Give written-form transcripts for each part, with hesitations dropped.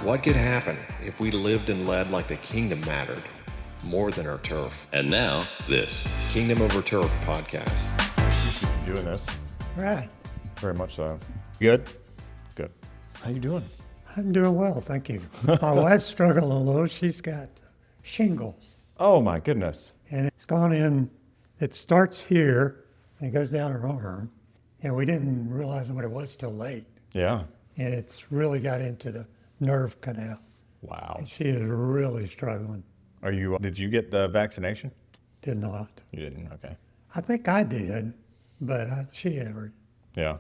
What could happen if we lived and led like the kingdom mattered, more than our turf? And now, this. Kingdom Over Turf podcast. Doing this. Right. Very much so. Good? Good. How you doing? I'm doing well, thank you. My wife's struggling a little. She's got shingles. Oh my goodness. And it's gone in, it starts here and it goes down her arm. And we didn't realize what it was till late. Yeah. And it's really got into the nerve canal. Wow. And she is really struggling. Did you get the vaccination? Did not. You didn't, okay. I think I did, but she had. Yeah.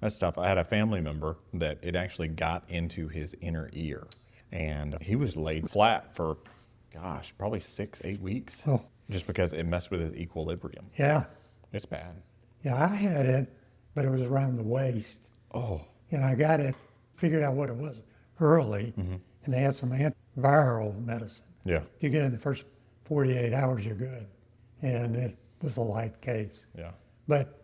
That's tough. I had a family member that it actually got into his inner ear. And he was laid flat for, probably 6-8 weeks. Oh. Just because it messed with his equilibrium. Yeah. It's bad. Yeah, I had it, but it was around the waist. Oh. And I got it, figured out what it was early, and they had some antiviral medicine. Yeah. If you get it in the first 48 hours, you're good. And it was a light case. Yeah. But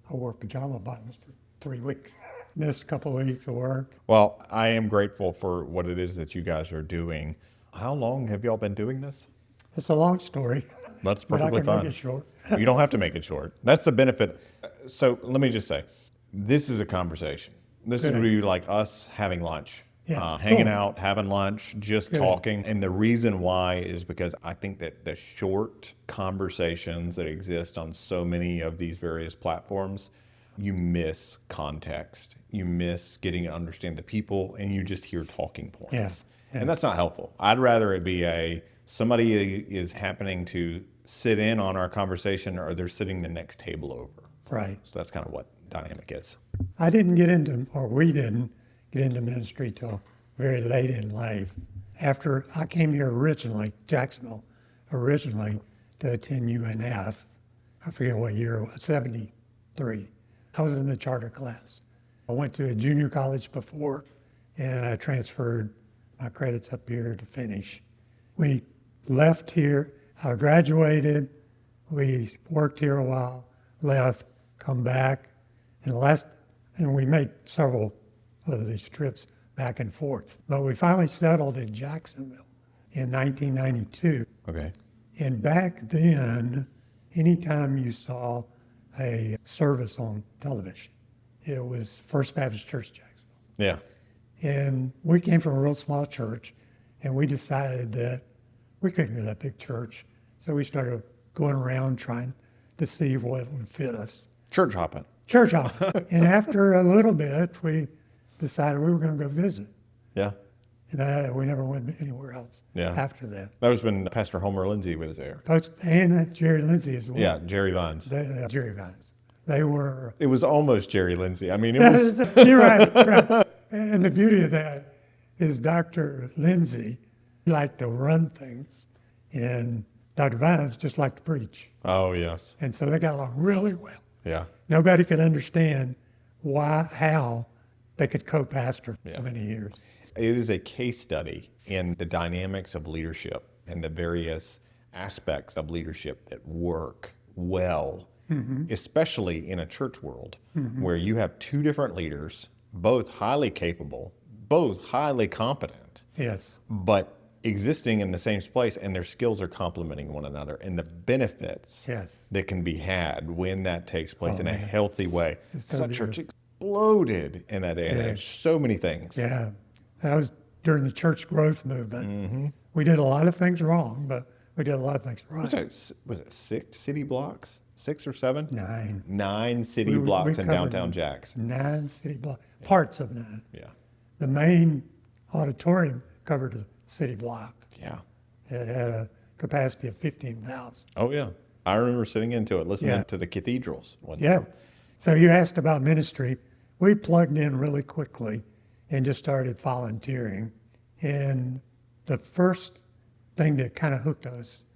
I wore pajama bottoms for 3 weeks. Missed a couple of weeks of work. Well, I am grateful for what it is that you guys are doing. How long have y'all been doing this? It's a long story. That's but perfectly I can fine. make it short. You don't have to make it short. That's the benefit. So let me just say, this is a conversation. This Good. would be like us having lunch, Yeah. hanging Cool. out, having lunch, just Good. talking. And the reason why is because I think that the short conversations that exist on so many of these various platforms, you miss context. You miss getting to understand the people, and you just hear talking points. Yeah. And that's not helpful. I'd rather it be somebody is happening to sit in on our conversation, or they're sitting the next table over. Right. So that's kind of what dynamic is. I didn't get into, or we didn't get into ministry till very late in life. After I came here originally, Jacksonville, to attend UNF. I forget what year it was, 73. I was in the charter class. I went to a junior college before, and I transferred my credits up here to finish. We left here, I graduated, we worked here a while, left, come back, and we made several of these trips back and forth. But we finally settled in Jacksonville in 1992. Okay. And back then, anytime you saw a service on television, it was First Baptist Church Jacksonville. Yeah. And we came from a real small church, and we decided that we couldn't go to that big church. So we started going around trying to see what would fit us. Church hopping. Church hop. And after a little bit, we decided we were going to go visit. Yeah. And we never went anywhere else Yeah. after that. That was when Pastor Homer Lindsay was there. And Jerry Lindsay as well. Yeah, Jerry Vines. Jerry Vines. They were. It was almost Jerry Lindsay. I mean, it was. You're right. And the beauty of that is Dr. Lindsay liked to run things, and Dr. Vines just liked to preach. Oh, yes. And so they got along really well. Yeah. Nobody could understand how they could co-pastor for Yeah. so many years. It is a case study in the dynamics of leadership and the various aspects of leadership that work well, especially in a church world where you have two different leaders, both highly capable, both highly competent, Yes. but existing in the same place, and their skills are complementing one another, and the benefits Yes. that can be had when that takes place in a man. healthy way. It's So so that church exploded in that day and Yeah. age. So many things. Yeah. That was during the church growth movement. We did a lot of things wrong, but we did a lot of things right. Was it 6 city blocks? 6 or 7? 9. 9 city We blocks in covered downtown Jacks. 9 city blocks. Parts of 9. Yeah. The main auditorium covered a city block. Yeah. It had a capacity of 15,000. Oh, yeah. I remember sitting into it, listening Yeah. to the cathedrals one Yeah. time. So you asked about ministry. We plugged in really quickly and just started volunteering. And the first thing that kind of hooked us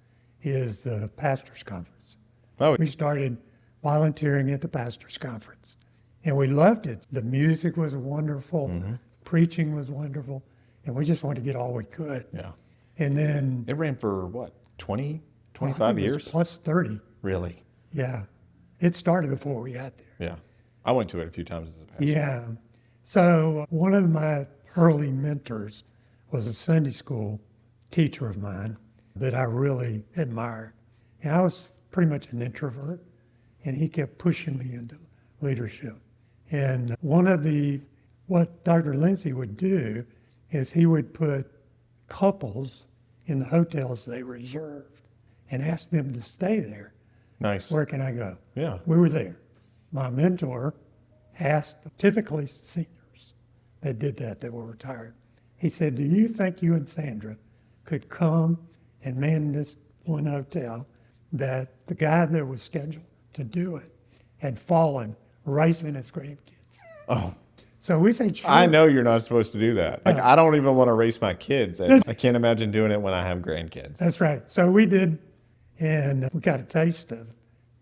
is the pastors' conference. Oh, We started volunteering at the pastors' conference, and we loved it. The music was wonderful, preaching was wonderful, and we just wanted to get all we could. yeah. And then It ran for what, 20, I 25 think it was years? plus 30. Really? Yeah. It started before we got there. Yeah. I went to it a few times as a pastor. Yeah. So one of my early mentors was a Sunday school teacher of mine that I really admired. And I was pretty much an introvert, and he kept pushing me into leadership. And what Dr. Lindsay would do is he would put couples in the hotels they reserved and ask them to stay there. Nice. Where can I go? Yeah. We were there. My mentor asked, typically seniors that did that were retired. He said, do you think you and Sandra could come and man this one hotel that the guy that was scheduled to do it had fallen racing his grandkids? Oh. So we say, sure. I know you're not supposed to do that. Like, I don't even want to race my kids. And I can't imagine doing it when I have grandkids. That's right. So we did, and we got a taste of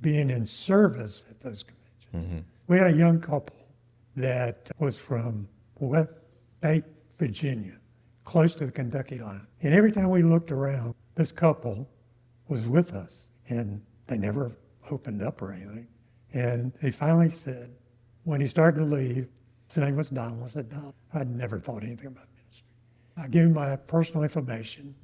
being in service at those conventions. Mm-hmm. We had a young couple that was from West State, Virginia, close to the Kentucky line. And every time we looked around, this couple was with us, and they never opened up or anything. And he finally said, when he started to leave, his name was Donald. I said, Donald, I'd never thought anything about ministry. I gave him my personal information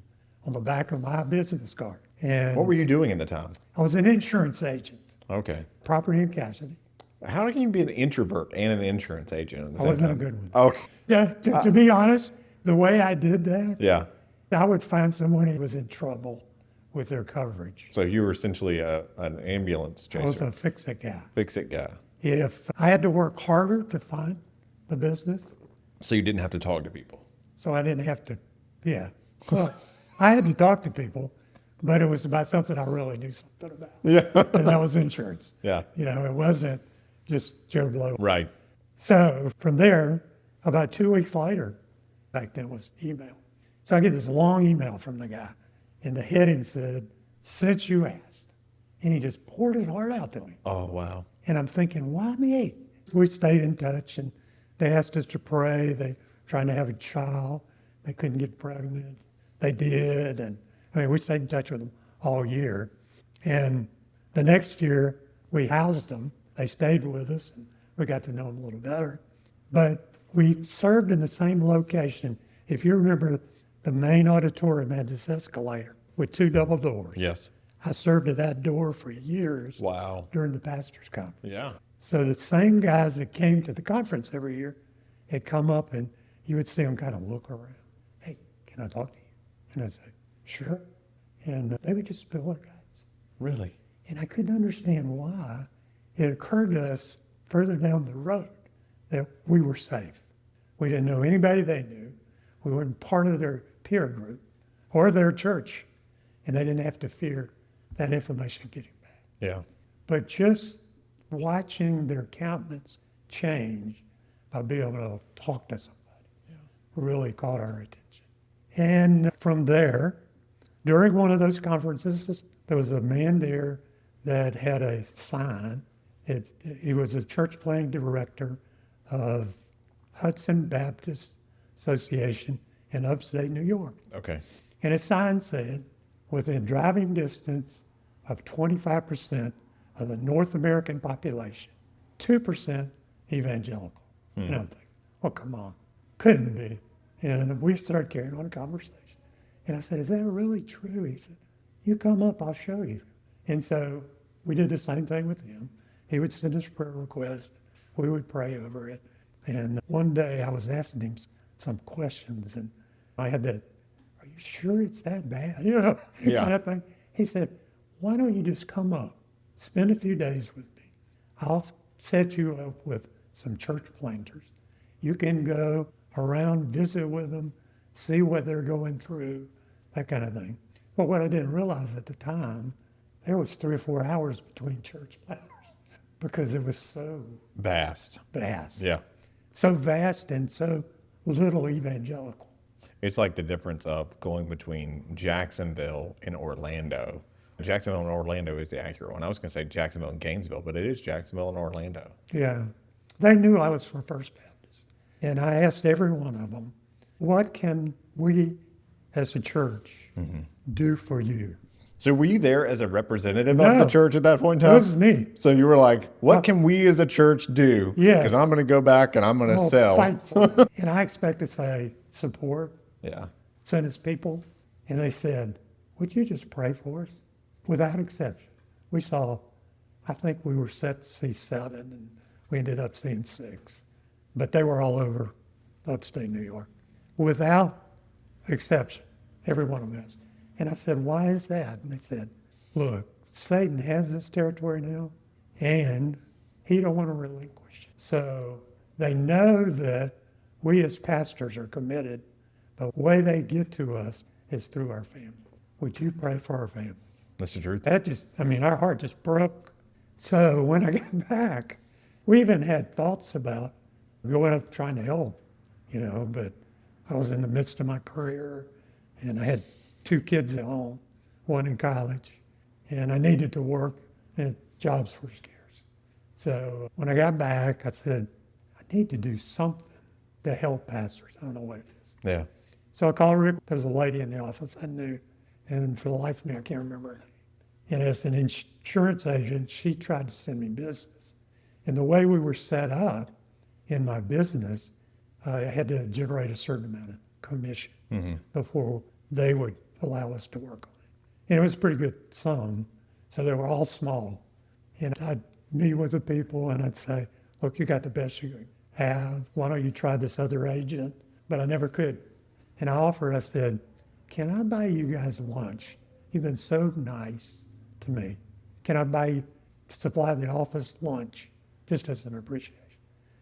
on the back of my business card. And What were you doing in the time? I was an insurance agent, Okay. property and casualty. How can you be an introvert and an insurance agent at the I same wasn't time? a good one. Okay. Yeah, to be honest, the way I did that, Yeah. I would find someone who was in trouble with their coverage. So you were essentially an ambulance I was chaser, a fix-it guy. fix-it guy. If I had to work harder to find the business, So you didn't have to talk to people. so I didn't have to, yeah. Well, I had to talk to people, but it was about something I really knew something about. Yeah. And that was insurance. Yeah. You know, it wasn't just Joe Blow. Right. So from there, about 2 weeks later, back then it was email. So I get this long email from the guy, and the heading said, since you asked. And he just poured his heart out to me. Oh, wow. And I'm thinking, why me? We stayed in touch, and they asked us to pray. They trying to have a child. They couldn't get pregnant. They did. And I mean, we stayed in touch with them all year. And the next year, we housed them. They stayed with us, and we got to know them a little better. But we served in the same location. If you remember, the main auditorium had this escalator with 2 double doors. Yes. I served at that door for years Wow. during the pastor's conference. Yeah. So the same guys that came to the conference every year had come up, and you would see them kind of look around. Hey, can I talk to you? And I'd say, sure. And they would just spill their guts. Really? And I couldn't understand why. It occurred to us further down the road that we were safe. We didn't know anybody they knew. We weren't part of their peer group or their church, and they didn't have to fear that information getting back. Yeah. But just watching their countenance change by being able to talk to somebody really caught our attention. And from there, during one of those conferences, there was a man there that had a sign. He was a church planting director of Hudson Baptist Association in upstate New York. Okay. And his sign said, within driving distance of 25% of the North American population, 2% evangelical. And I'm thinking, oh, come on, couldn't be. And we started carrying on a conversation. And I said, is that really true? He said, you come up, I'll show you. And so we did the same thing with him. He would send us prayer requests. We would pray over it. And one day I was asking him some questions, and I had that, are you sure it's that bad? You know, Yeah. kind of thing. He said, why don't you just come up, spend a few days with me. I'll set you up with some church planters. You can go around, visit with them, see what they're going through, that kind of thing. But what I didn't realize at the time, there was 3 or 4 hours between church planters because it was so Vast. vast. Yeah. So vast and so little evangelical. It's like the difference of going between Jacksonville and Orlando. Jacksonville and Orlando is the accurate one. I was going to say Jacksonville and Gainesville, but it is Jacksonville and Orlando. Yeah. They knew I was from First Baptist. And I asked every one of them, what can we as a church do for you? So were you there as a representative No. of the church at that point in That time? was me. So you were like, what can we as a church do? Yes. Because I'm going to go back and I'm going to I'll sell. fight for it. And I expect to say support, Yeah. sent his people, and they said, would you just pray for us? Without exception. We saw, I think we were set to see 7, and we ended up seeing 6. But they were all over upstate New York. Without exception, every one of them is. And I said, why is that? And they said, look, Satan has this territory now, and he don't want to relinquish it. So they know that we as pastors are committed, but the way they get to us is through our families. Would you pray for our families? That's the truth. That just, our heart just broke. So when I got back, we even had thoughts about going up trying to help, but I was in the midst of my career, and I had 2 kids at home, 1 in college, and I needed to work, and jobs were scarce. So when I got back, I said, I need to do something to help pastors. I don't know what it is. Yeah. So I called Rick. There was a lady in the office I knew, and for the life of me, I can't remember her name. And as an insurance agent, she tried to send me business. And the way we were set up in my business, I had to generate a certain amount of commission before they would allow us to work on it. And it was a pretty good sum, so they were all small. And I'd meet with the people and I'd say, look, you got the best you have. Why don't you try this other agent? But I never could. And I said, can I buy you guys lunch? You've been so nice to me. Can I supply the office lunch just as an appreciation?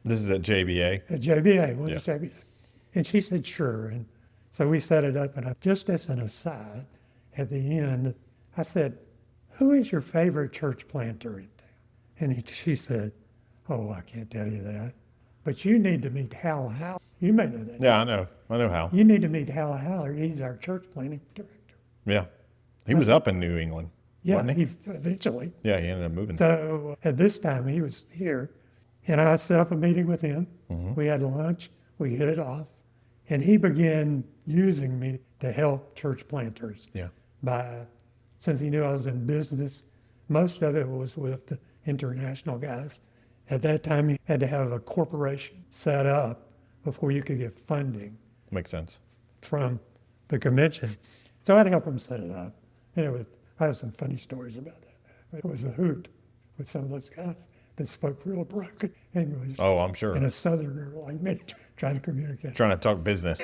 This is at JBA? At JBA, when it was JBA. And she said, sure. And so we set it up, and just as an aside, at the end, I said, who is your favorite church planter in town? And she said, oh, I can't tell you that. But you need to meet Hal Howard. You may know that. Yeah, I know Hal. You need to meet Hal Howard. He's our church planting director. Yeah. He was up in New England, wasn't he? Eventually. Yeah, he ended up moving. So at this time, he was here, and I set up a meeting with him. We had lunch. We hit it off. And he began using me to help church planters. Yeah. Since he knew I was in business, most of it was with the international guys. At that time, you had to have a corporation set up before you could get funding Makes sense. from the convention. So I had to help him set it up. And I have some funny stories about that. It was a hoot with some of those guys that spoke real broken English. Oh, I'm sure. And a southerner like me trying to communicate. Trying to talk business.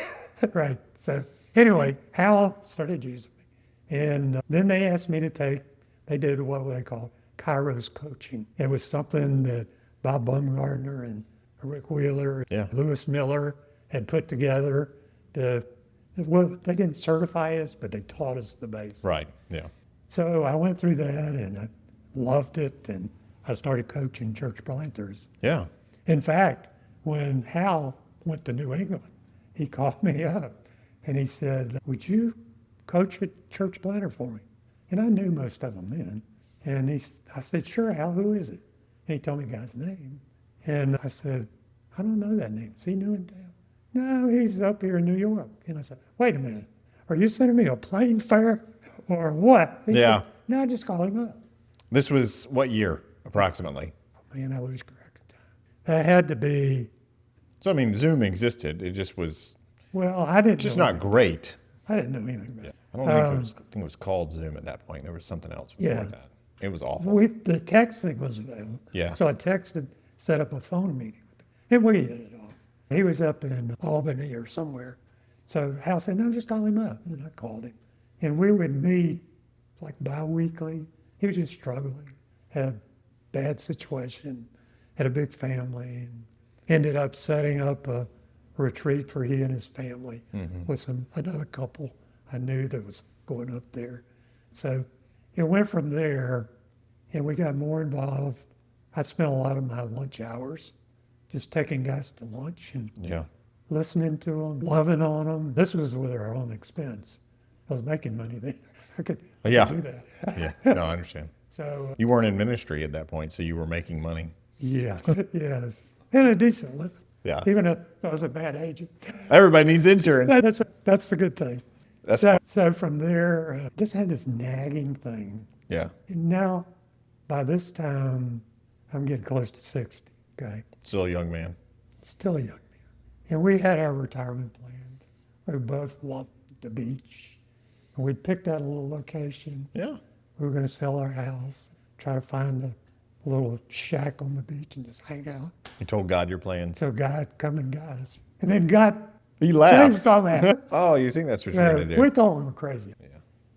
Right. So anyway, Hal started using me. And then they asked me they did what they call Kairos coaching. It was something that Bob Bumgardner and Rick Wheeler, Lewis Miller had put together. They didn't certify us, but they taught us the basics. Right, yeah. So I went through that and I loved it, and I started coaching church planters. Yeah. In fact, when Hal went to New England, he called me up and he said, would you coach a church planter for me? And I knew most of them then. And I said, sure, Hal, who is it? And he told me the guy's name. And I said, I don't know that name. Is he new in town? No, he's up here in New York. And I said, wait a minute. Are you sending me a plane fare or what? He said, no, just call him up. This was what year, approximately? Oh, man, I lose track of time. That had to be... So, Zoom existed. It just was... Well, I didn't just know not anything. great. I didn't know anything about it. I don't think it was called Zoom at that point. There was something else before that. It was awful. The texting was available. Yeah. So I texted, set up a phone meeting with him, and we hit it off. He was up in Albany or somewhere. So Hal said, no, just call him up. And I called him. And we would meet like bi-weekly. He was just struggling, had a bad situation, had a big family, and ended up setting up a retreat for he and his family with another couple I knew that was going up there. So it went from there, and we got more involved. I spent a lot of my lunch hours just taking guys to lunch and listening to them, loving on them. This was with our own expense. I was making money then. I could do that. Yeah, no, I understand. So you weren't in ministry at that point, so you were making money. yes, and a decent living. Yeah. Even if I was a bad agent. Everybody needs insurance. That's the good thing. So from there, just had this nagging thing. Yeah. And now, by this time, I'm getting close to 60, okay? Still a young man. Still a young man. And we had our retirement plan. We both loved the beach. And we picked out a little location. Yeah. We were going to sell our house, try to find a little shack on the beach and just hang out. You told God your plans. So God come and got us. And then God He laughs. changed all that. Oh, you think that's what you're going to We do? thought we were crazy.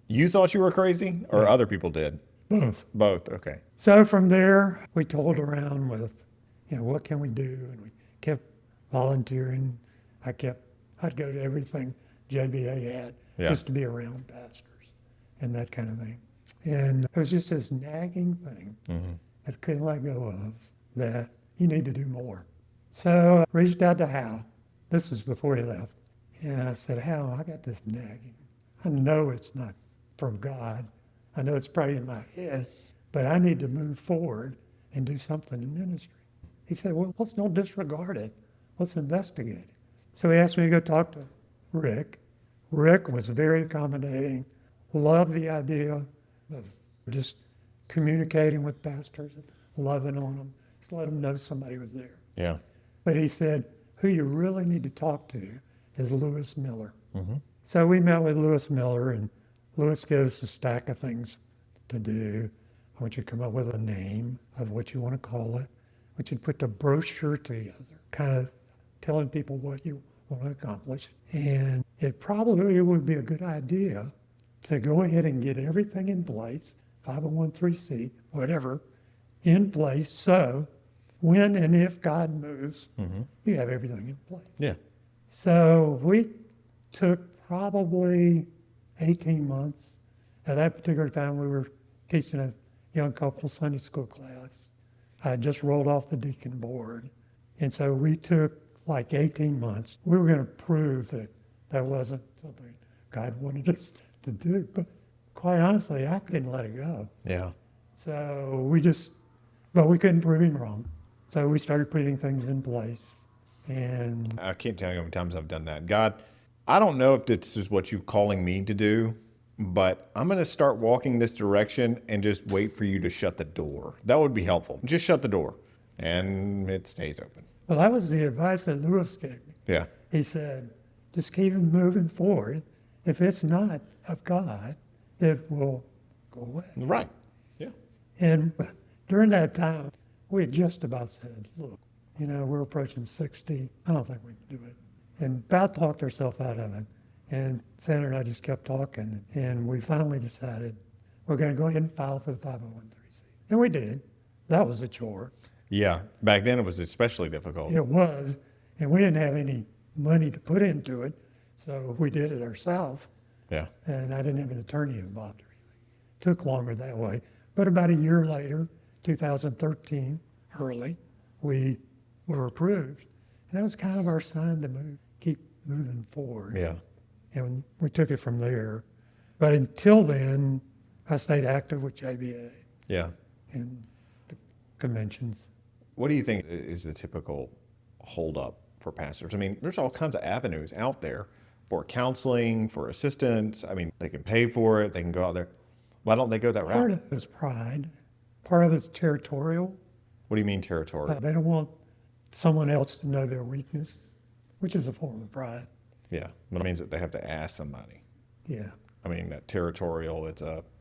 You thought you were crazy, or other people did? Both. Both. Okay. So from there, we told around with, what can we do? And we kept volunteering. I'd go to everything JBA had just to be around pastors and that kind of thing. And it was just this nagging thing that I couldn't let go of, that you need to do more. So I reached out to Hal. This was before he left. And I said, Hal, I got this nagging. I know it's not from God. I know it's probably in my head, but I need to move forward and do something in ministry. He said, well, let's don't disregard it. Let's investigate it. So he asked me to go talk to Rick. Rick was very accommodating, loved the idea of just communicating with pastors and loving on them, just let them know somebody was there. Yeah. But he said, who you really need to talk to is Lewis Miller. So we met with Lewis Miller, and Lewis gave us a stack of things to do. I want you to come up with a name of what you want to call it. I want you to put the brochure together, kind of telling people what you want to accomplish. And it probably would be a good idea to go ahead and get everything in place, 501(c), whatever, in place, so when and if God moves, you have everything in place. Yeah. So we took probably 18 months. At that particular time, we were teaching a young couple Sunday school class. I had just rolled off the deacon board. And so we took like 18 months. We were going to prove that that wasn't something God wanted us to do. But quite honestly, I couldn't let it go. Yeah. So but we couldn't prove him wrong. So we started putting things in place. And I can't tell you how many times I've done that. God, I don't know if this is what you're calling me to do, but I'm going to start walking this direction and just wait for you to shut the door. That would be helpful. Just shut the door, and it stays open. well, that was the advice that Lewis gave me. Yeah. He said, just keep moving forward. If it's not of God, it will go away. Right. Yeah. And during that time, we had just about said, look, we're approaching 60. I don't think we can do it. And about talked ourselves out of it. And Sandra and I just kept talking. And we finally decided we're going to go ahead and file for the 501(c). And we did. That was a chore. Yeah. Back then it was especially difficult. It was. And we didn't have any money to put into it. So we did it ourselves. Yeah. And I didn't have an attorney involved or anything. It took longer that way. But about a year later, 2013, early, we were approved. And that was kind of our sign to keep moving forward. Yeah. And we took it from there. But until then, I stayed active with JBA Yeah. and the conventions. What do you think is the typical holdup for pastors? I mean, there's all kinds of avenues out there for counseling, for assistance. I mean, they can pay for it. They can go out there. Why don't they go that Part route? of it is pride. Part of it's territorial. What do you mean territorial? They don't want someone else to know their weakness, which is a form of pride. Yeah. But it means that they have to ask somebody. Yeah, I mean, that territorial,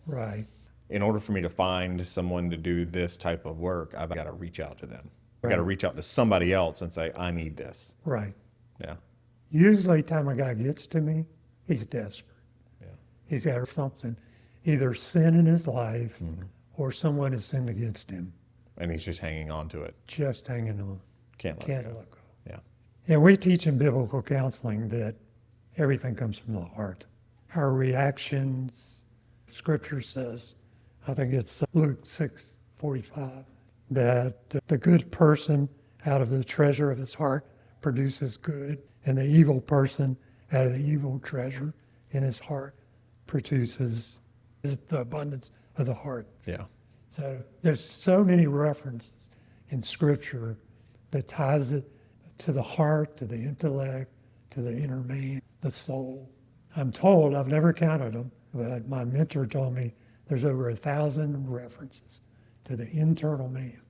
right. in order for me to find someone to do this type of work, I've got to reach out to them. I've got to Right. reach out to somebody else and say, I need this. Right. Yeah. Usually, time a guy gets to me, he's desperate. Yeah. He's got something, either sin in his life or someone has sinned against him, And he's just hanging on to it. just hanging on, Can't let can't it go. let go. Yeah. And we teach in biblical counseling that everything comes from the heart. Our reactions, Scripture says, I think it's Luke 6:45, that the good person out of the treasure of his heart produces good, and the evil person out of the evil treasure in his heart produces the abundance of the heart. Yeah. So there's so many references in Scripture that ties it to the heart, to the intellect, to the inner man, the soul. I'm told, I've never counted them, but my mentor told me there's over 1,000 references to the internal man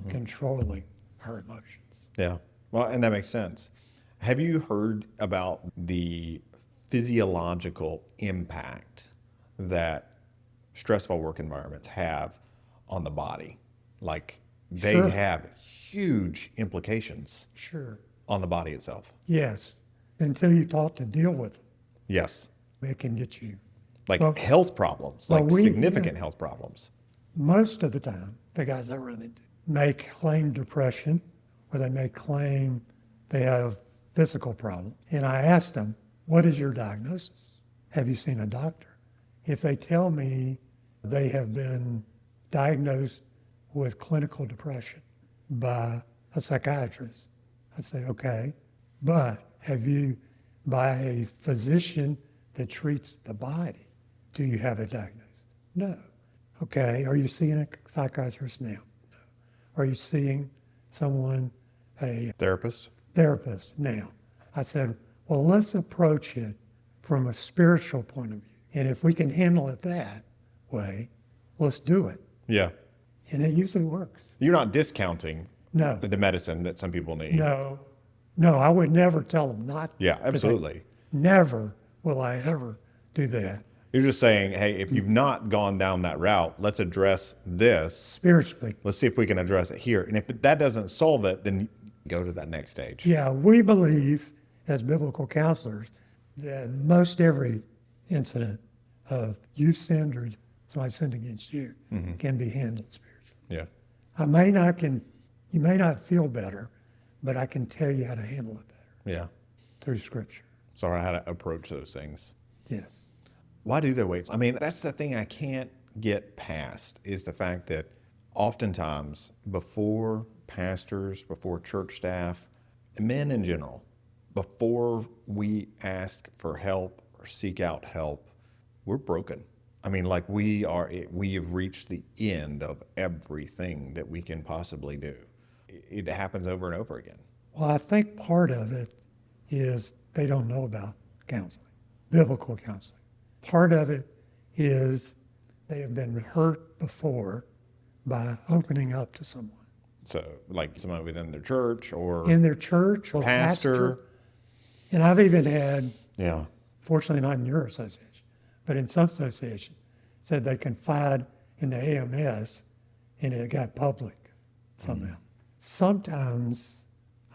controlling our emotions. Yeah. Well, and that makes sense. Have you heard about the physiological impact that stressful work environments have on the body. Like they Sure. have huge implications Sure. on the body itself. Yes. Until you're taught to deal with them, Yes. it can get you. Like Well- health problems, well, like we- significant health problems. Most of the time, the guys I run into may claim depression or they may claim they have physical problem. And I ask them, what is your diagnosis? Have you seen a doctor? If they tell me they have been diagnosed with clinical depression by a psychiatrist, I say, okay, but have you, by a physician that treats the body, do you have a diagnosis? No. Okay, are you seeing a psychiatrist now? No. Are you seeing someone, a Therapist? therapist now? I said, well, let's approach it from a spiritual point of view. And if we can handle it that way, let's do it. Yeah. And it usually works. You're not discounting No, the medicine that some people need. no, I would never tell them not Yeah, to take- absolutely. Never will I ever do that You're just saying, hey, if you've not gone down that route, let's address this. spiritually. Let's see if we can address it here. And if that doesn't solve it, then go to that next stage. Yeah, we believe as biblical counselors that most every incident of you sinned or somebody sinned against you can be handled spiritually. Yeah. You may not feel better, but I can tell you how to handle it better Yeah. through Scripture. So how to approach those things. Yes. Why do they wait? I mean, that's the thing I can't get past is the fact that oftentimes before pastors, before church staff, men in general, before we ask for help or seek out help, we're broken. I mean, like we have reached the end of everything that we can possibly do. It happens over and over again. Well, I think part of it is they don't know about counseling, biblical counseling. Part of it is they have been hurt before by opening up to someone So like someone within their church or in their church or pastor. And I've even had, Yeah. fortunately not in your association, but in some association, said they confide in the AMS and it got public somehow. Sometimes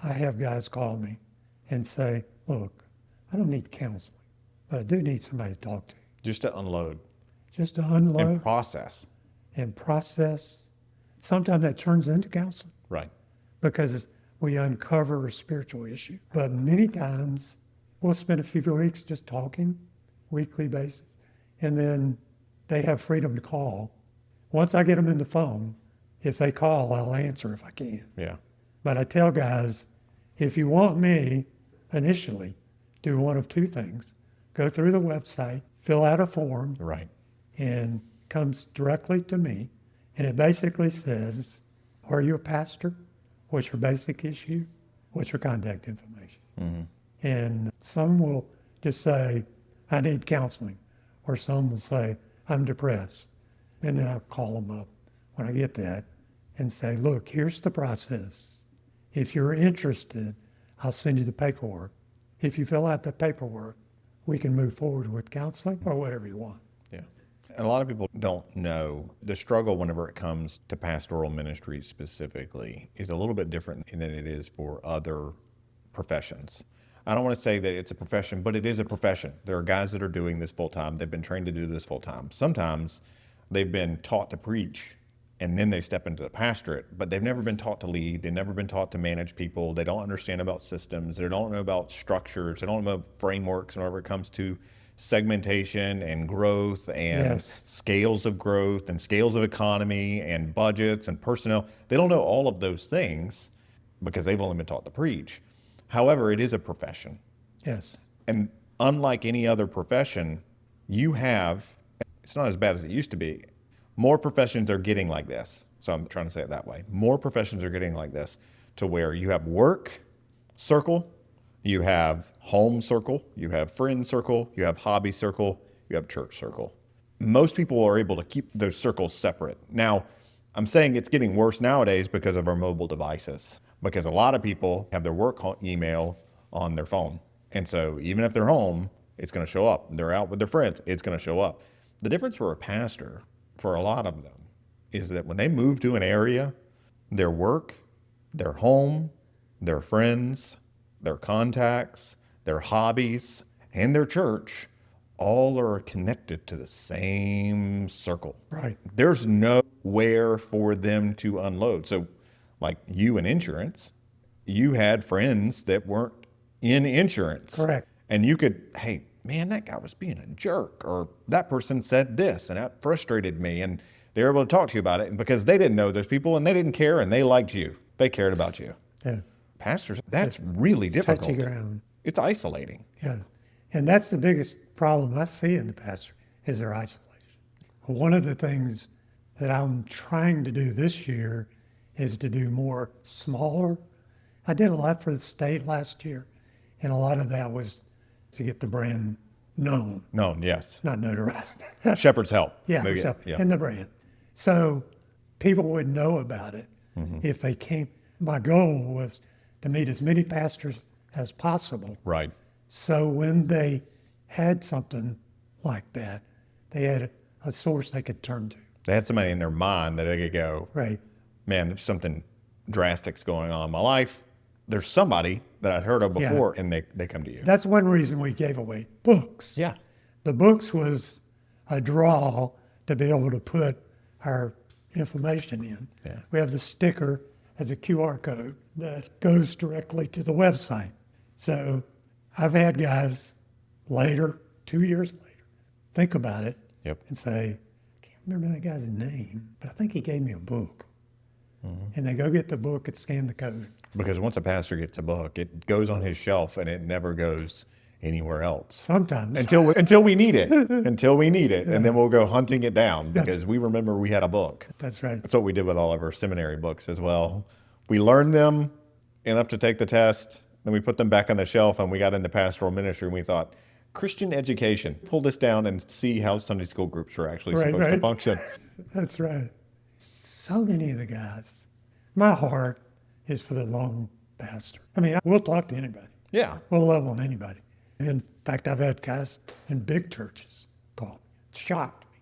I have guys call me and say, look, I don't need counseling, but I do need somebody to talk to. Just to unload Just to unload and process. and process. Sometimes that turns into counseling Right. because we uncover a spiritual issue. But many times we'll spend a few weeks just talking, weekly basis, and then they have freedom to call. Once I get them in the phone, if they call, I'll answer if I can. Yeah. But I tell guys, if you want me, initially, do one of two things. Go through the website, fill out a form, Right. and comes directly to me. And it basically says, are you a pastor? What's your basic issue? What's your contact information? And some will just say, I need counseling. Or some will say, I'm depressed. And then I'll call them up when I get that and say, look, here's the process. If you're interested, I'll send you the paperwork. If you fill out the paperwork, we can move forward with counseling or whatever you want. Yeah. And a lot of people don't know the struggle whenever it comes to pastoral ministry specifically is a little bit different than it is for other professions. I don't want to say that it's a profession, but it is a profession. There are guys that are doing this full time. They've been trained to do this full time. Sometimes they've been taught to preach and then they step into the pastorate, but they've never been taught to lead. They've never been taught to manage people. They don't understand about systems. They don't know about structures. They don't know about frameworks whenever it comes to segmentation and growth and Yes. scales of growth and scales of economy and budgets and personnel. They don't know all of those things because they've only been taught to preach. However, it is a profession. Yes. And unlike any other profession, you have, it's not as bad as it used to be. More professions are getting like this. So I'm trying to say it that way. More professions are getting like this to where you have work circle, you have home circle, you have friend circle, you have hobby circle, you have church circle. Most people are able to keep those circles separate. Now, I'm saying it's getting worse nowadays because of our mobile devices, because a lot of people have their work email on their phone. And so even if they're home, It's going to show up. They're out with their friends. It's going to show up. The difference for a pastor, for a lot of them, is that when they move to an area, their work, their home, their friends, their contacts, their hobbies, and their church all are connected to the same circle. Right. There's nowhere for them to unload. So like you in insurance, you had friends that weren't in insurance. Correct. And you could, hey, man, that guy was being a jerk, or that person said this and that frustrated me. And they were able to talk to you about it, and because they didn't know those people and they didn't care and they liked you. They cared about you. Yeah. Pastors, that's really difficult. Touchy ground. It's isolating. Yeah. And that's the biggest problem I see in the pastor is their isolation. One of the things that I'm trying to do this year is to do more smaller. I did a lot for the state last year, and a lot of that was to get the brand known. Known, yes. Not notarized. Shepherd's help. Yeah, Maybe, so, yeah. and the brand. So people would know about it if they came. My goal was to meet as many pastors as possible. Right. So when they had something like that, they had a source they could turn to. They had somebody in their mind that they could go, Right. man, there's something drastic's going on in my life. There's somebody that I'd heard of before, and they come to you. That's one reason we gave away books. Yeah. The books was a draw to be able to put our information in. Yeah. We have the sticker as a QR code that goes directly to the website. So I've had guys later, 2 years later, think about it Yep. and say, I can't remember that guy's name, but I think he gave me a book. And they go get the book and scan the code. Because once a pastor gets a book, it goes on his shelf and it never goes anywhere else. Sometimes. Until we need it. Until we need it. And then we'll go hunting it down because we remember we had a book. That's right. That's what we did with all of our seminary books as well. We learned them enough to take the test, then we put them back on the shelf, and we got into pastoral ministry, and we thought, Christian education, pull this down and see how Sunday school groups are actually supposed to function. That's right. So many of the guys, my heart is for the lone pastor. I mean, we'll talk to anybody. Yeah. We'll love on anybody. In fact, I've had guys in big churches call me. It shocked me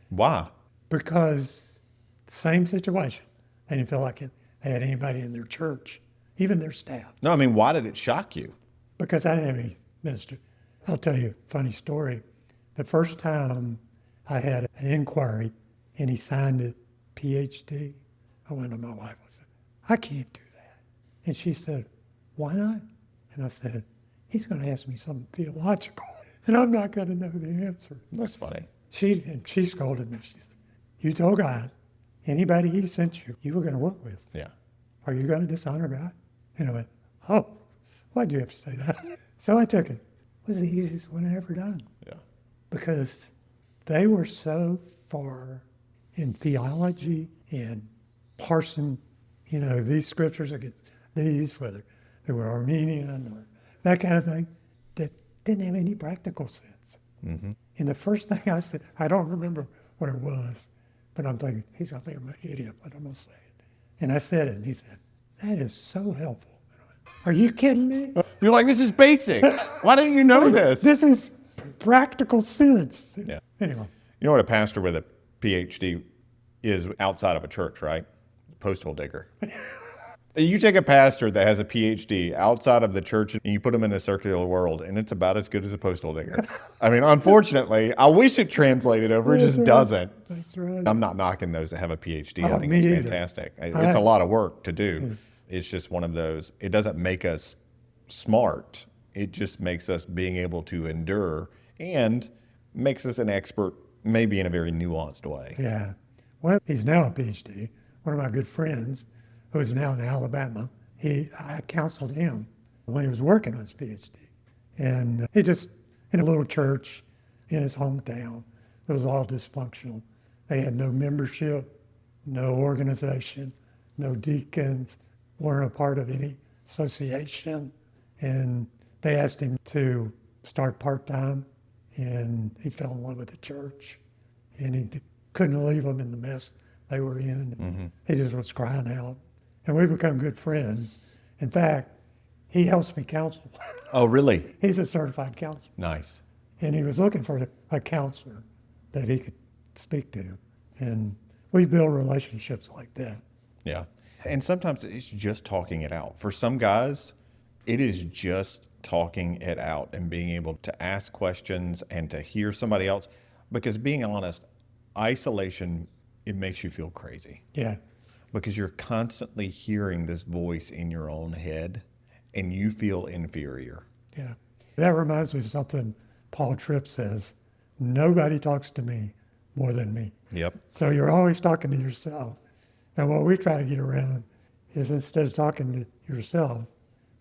Why? because same situation. They didn't feel like they had anybody in their church, even their staff, No, I mean, why did it shock you? because I didn't have any minister. I'll tell you a funny story. The first time I had an inquiry and he signed a PhD, I went to my wife and said, I can't do that. And she said, why not? And I said, he's going to ask me something theological, and I'm not going to know the answer. That's funny. She scolded me. She said, you told God, anybody he sent you, you were going to work with. Yeah. Are you going to dishonor God? And I went, oh, why'd you have to say that? So I took it. It was the easiest one I ever done Yeah. because they were so far in theology and parsing, these scriptures against these, whether they were Armenian or that kind of thing, that didn't have any practical sense. Mm-hmm. And the first thing I said, I don't remember what it was, but I'm thinking, he's going to think I'm an idiot, but I'm going to say it. And I said it, and he said, that is so helpful. And I went, are you kidding me? You're like, this is basic. Why didn't you know this? This is practical sense. Yeah. Anyway. You know what a pastor with a PhD is outside of a church, right? Postal digger. You take a pastor that has a PhD outside of the church and you put him in a circular world, and it's about as good as a postal digger. I mean, unfortunately, I wish it translated over. It just doesn't. That's right. I'm not knocking those that have a PhD. I think me it's either. fantastic. It's a lot of work to do. It's just one of those. It doesn't make us smart. It just makes us being able to endure and makes us an expert, maybe in a very nuanced way. Yeah. Well, he's now a PhD. One of my good friends, who is now in Alabama, I counseled him when he was working on his PhD. And he just, in a little church in his hometown, it was all dysfunctional. They had no membership, no organization, no deacons, weren't a part of any association. And they asked him to start part-time, and he fell in love with the church. And he couldn't leave them in the mess they were in. Mm-hmm. He just was crying out. And we've become good friends. In fact, he helps me counsel. Oh, really? He's a certified counselor. Nice. And he was looking for a counselor that he could speak to. And we build relationships like that. Yeah. And sometimes it's just talking it out. For some guys, it is just talking it out and being able to ask questions and to hear somebody else. Because being honest, isolation, it makes you feel crazy. Yeah. Because you're constantly hearing this voice in your own head and you feel inferior. Yeah. That reminds me of something Paul Tripp says, nobody talks to me more than me. Yep. So you're always talking to yourself. And what we try to get around is instead of talking to yourself,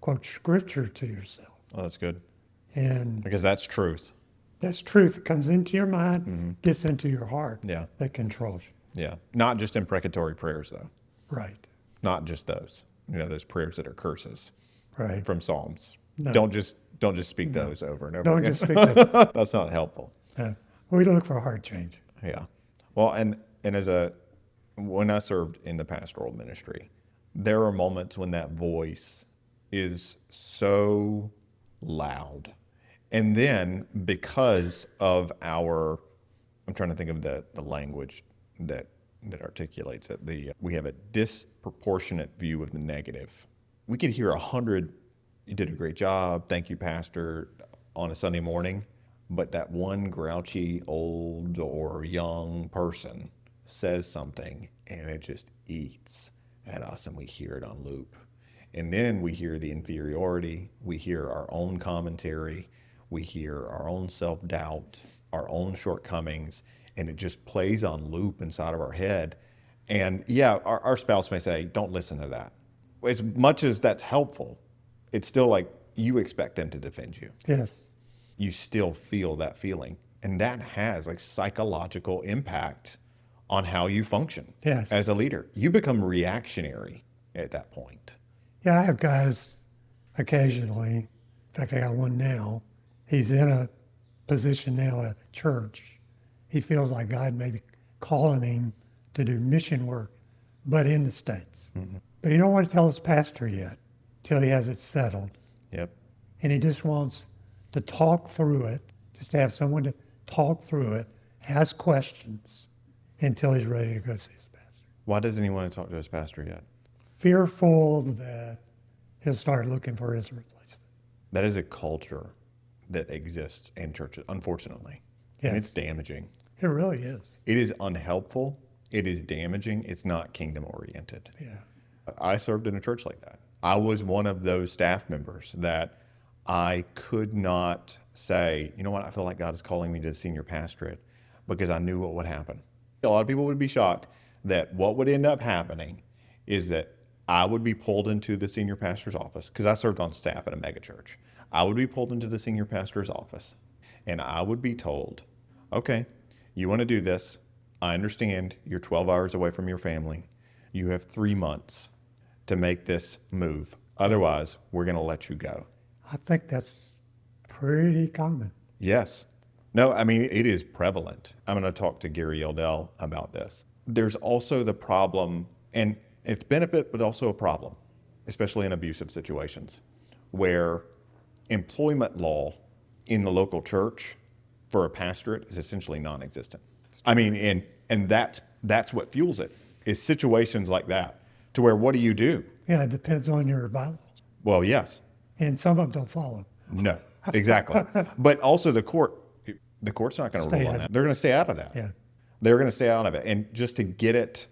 quote scripture to yourself. Oh, that's good. And Because that's truth. that's truth that comes into your mind, gets into your heart, Yeah. that controls you. Yeah. Not just imprecatory prayers, though. Right. Not just those. Those prayers that are curses Right. from Psalms. No. Don't just speak those over and over Don't again. just speak to That's not helpful. we look for a heart change. Yeah. Well, and when I served in the pastoral ministry, there are moments when that voice is so loud. And then because of I'm trying to think of the language that articulates it. We have a disproportionate view of the negative. We could hear 100, you did a great job, thank you, Pastor, on a Sunday morning. But that one grouchy old or young person says something and it just eats at us and we hear it on loop. And then we hear the inferiority, we hear our own commentary, we hear our own self-doubt, our own shortcomings, and it just plays on loop inside of our head. And yeah, our spouse may say, don't listen to that. As much as that's helpful, it's still like you expect them to defend you. Yes. You still feel that feeling. And that has like psychological impact on how you function Yes. as a leader. You become reactionary at that point. Yeah, I have guys occasionally, in fact, I got one now. He's in a position now at church. He feels like God may be calling him to do mission work, but in the States. Mm-hmm. But he don't want to tell his pastor yet till he has it settled. Yep. And he just wants to talk through it, just to have someone to talk through it, ask questions until he's ready to go see his pastor. Why doesn't he want to talk to his pastor yet? Fearful that he'll start looking for his replacement. That is a culture that exists in churches, unfortunately. Yes. And it's damaging. It really is. It is unhelpful. It is damaging. It's not kingdom oriented. Yeah. I served in a church like that. I was one of those staff members that I could not say, you know what, I feel like God is calling me to the senior pastorate, because I knew what would happen. A lot of people would be shocked that what would end up happening is that I would be pulled into the senior pastor's office, because I served on staff at a mega church. I would be pulled into the senior pastor's office, and I would be told, okay, you want to do this. I understand you're 12 hours away from your family. You have 3 months to make this move. Otherwise, we're going to let you go. I think that's pretty common. Yes. No, I mean, it is prevalent. I'm going to talk to Gary Yeldell about this. There's also the problem, and it's benefit, but also a problem, especially in abusive situations, where employment law in the local church for a pastorate is essentially non-existent. I mean, and that's what fuels it, is situations like that, to where what do you do? Yeah, it depends on your bylaws. Well, yes. And some of them don't follow. No, exactly. But also the court's not going to rule on that. They're going to stay out of that. Yeah. They're going to stay out of it. And just to get it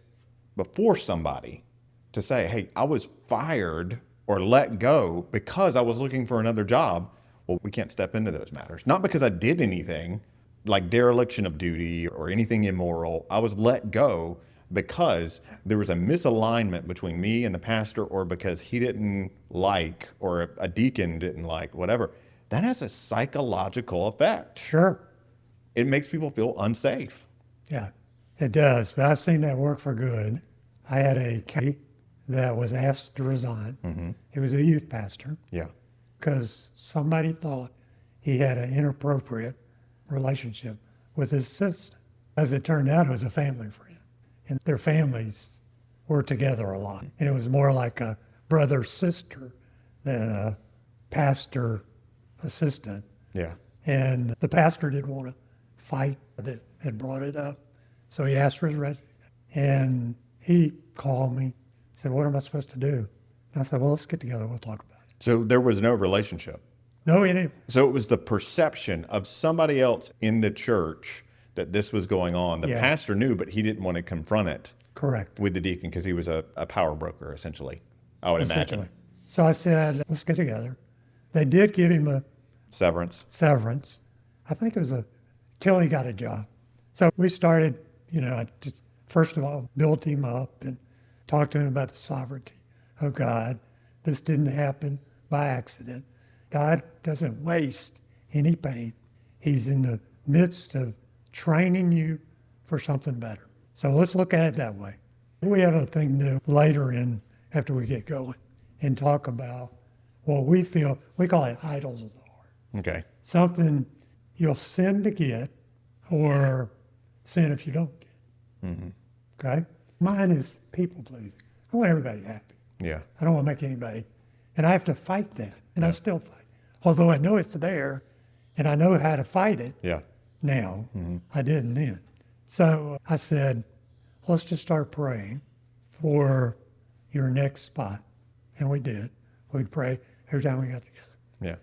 before somebody to say, hey, I was fired or let go because I was looking for another job. Well, we can't step into those matters. Not because I did anything like dereliction of duty or anything immoral. I was let go because there was a misalignment between me and the pastor, or because he didn't like, or a deacon didn't like, whatever. That has a psychological effect. Sure. It makes people feel unsafe. Yeah, it does. But I've seen that work for good. I had a county that was asked to resign. Mm-hmm. He was a youth pastor. Yeah. Because somebody thought he had an inappropriate relationship with his assistant. As it turned out, it was a family friend. And their families were together a lot. And it was more like a brother-sister than a pastor-assistant. Yeah. And the pastor didn't want to fight that had brought it up. So he asked for his resignation. And he called me, said, what am I supposed to do? And I said, well, let's get together. We'll talk about it. So there was no relationship. No, he didn't. So it was the perception of somebody else in the church that this was going on. The pastor knew, but he didn't want to confront it. Correct. With the deacon because he was a power broker, essentially, I would imagine. So I said, let's get together. They did give him a Severance. I think it was till he got a job. So we started, I just, first of all, built him up and talked to him about the sovereignty of God. This didn't happen by accident. God doesn't waste any pain. He's in the midst of training you for something better. So let's look at it that way. We have a thing to do later in, after we get going, and talk about what we feel, we call it idols of the heart. Okay. Something you'll sin to get or sin if you don't get. Mm-hmm. Okay? Mine is people pleasing. I want everybody happy. Yeah. I don't want to make anybody, and I have to fight that, and I still fight. Although I know it's there, and I know how to fight it now. Mm-hmm. I didn't then. So I said, let's just start praying for your next spot. And we did. We'd pray every time we got together. Yeah.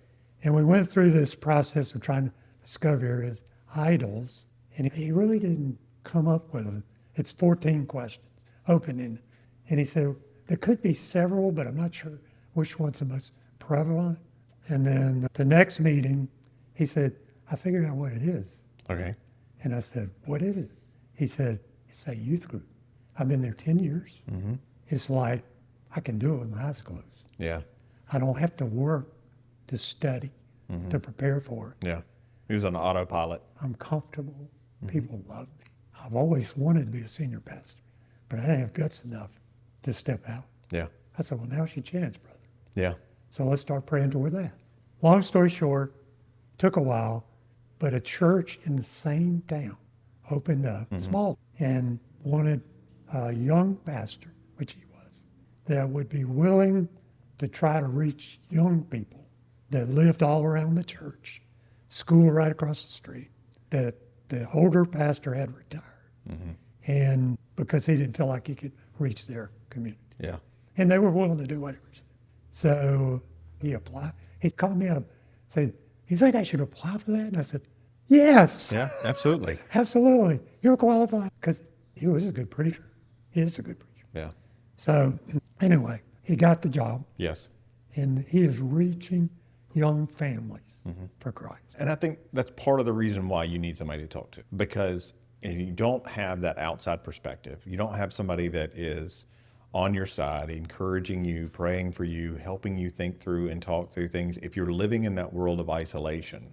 And we went through this process of trying to discover his idols. And he really didn't come up with them. It's 14 questions, open-ended. And he said, there could be several, but I'm not sure which one's the most prevalent. And then the next meeting, he said, I figured out what it is. Okay. And I said, what is it? He said, it's a youth group. I've been there 10 years. Mm-hmm. It's like I can do it with my eyes closed. Yeah. I don't have to work to study, to prepare for it. Yeah. He was on autopilot. I'm comfortable. People love me. I've always wanted to be a senior pastor, but I didn't have guts enough to step out. Yeah. I said, well, now's your chance, brother. Yeah. So let's start praying toward that. Long story short, took a while, but a church in the same town opened up, small, and wanted a young pastor, which he was, that would be willing to try to reach young people that lived all around the church, school right across the street, that the older pastor had retired. Mm-hmm. And because he didn't feel like he could reach their community. Yeah. And they were willing to do whatever he said. So he applied. He called me up, said, you think I should apply for that? And I said, yes. Yeah, absolutely. Absolutely. You're qualified. Because he was a good preacher. He is a good preacher. Yeah. So anyway, he got the job. Yes. And he is reaching young families for Christ. And I think that's part of the reason why you need somebody to talk to. Because if you don't have that outside perspective, you don't have somebody that is on your side, encouraging you, praying for you, helping you think through and talk through things. If you're living in that world of isolation,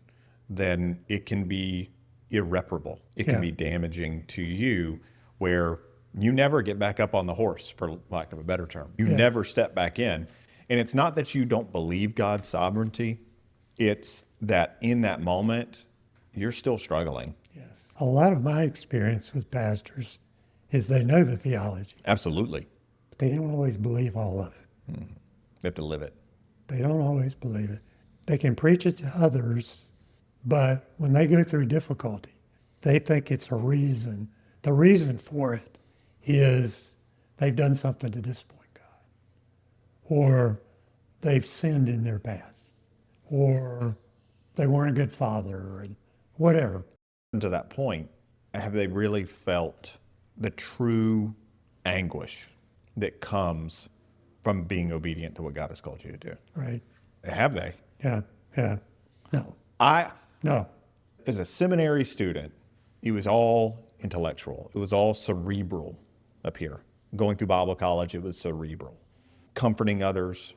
then it can be irreparable. It can be damaging to you, where you never get back up on the horse, for lack of a better term. You never step back in. And it's not that you don't believe God's sovereignty. It's that in that moment, you're still struggling. Yes. A lot of my experience with pastors is they know the theology. Absolutely. But they don't always believe all of it. Mm-hmm. They have to live it. They don't always believe it. They can preach it to others, but when they go through difficulty, they think it's a reason. The reason for it is they've done something to disappoint God, or they've sinned in their past, or they weren't a good father, or whatever. To that point, have they really felt the true anguish that comes from being obedient to what God has called you to do? Right. Have they? Yeah. No. No. As a seminary student, it was all intellectual. It was all cerebral up here. Going through Bible college, it was cerebral. Comforting others,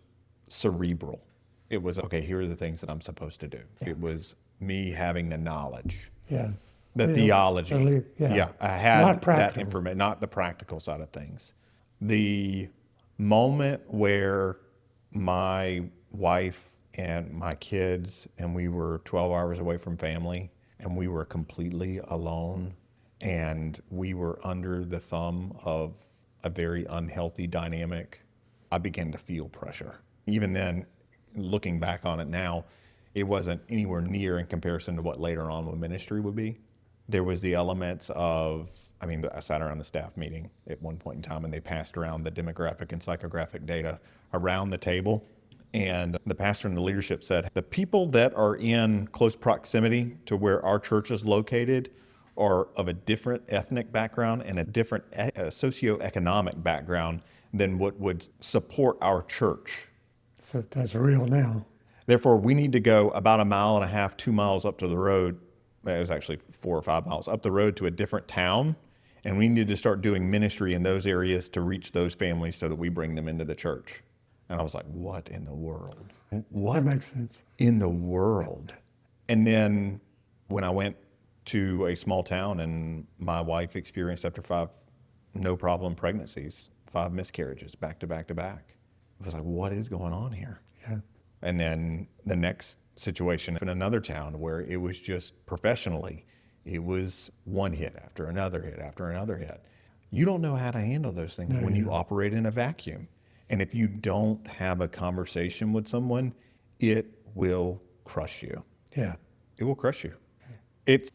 cerebral. It was, okay, here are the things that I'm supposed to do. Yeah. It was me having the knowledge. Yeah. The theology. I had not that information, not the practical side of things. The moment where my wife and my kids, and we were 12 hours away from family, and we were completely alone, and we were under the thumb of a very unhealthy dynamic, I began to feel pressure. Even then, looking back on it now, it wasn't anywhere near in comparison to what later on with ministry would be. There was the elements of, I sat around the staff meeting at one point in time, and they passed around the demographic and psychographic data around the table. And the pastor and the leadership said, the people that are in close proximity to where our church is located are of a different ethnic background and a different socioeconomic background than what would support our church. So that's real now. Therefore, we need to go about 1.5 miles, 2 miles up to the road. It was actually 4 or 5 miles up the road to a different town. And we need to start doing ministry in those areas to reach those families so that we bring them into the church. And I was like, what in the world? What That makes sense. in the world? And then when I went to a small town and my wife experienced after 5 no problem pregnancies, 5 miscarriages back to back to back. I was like, what is going on here? Yeah. And then the next situation in another town where it was just professionally, it was one hit after another hit after another hit. You don't know how to handle those things when you operate in a vacuum. And if you don't have a conversation with someone, it will crush you. Yeah. It will crush you. It's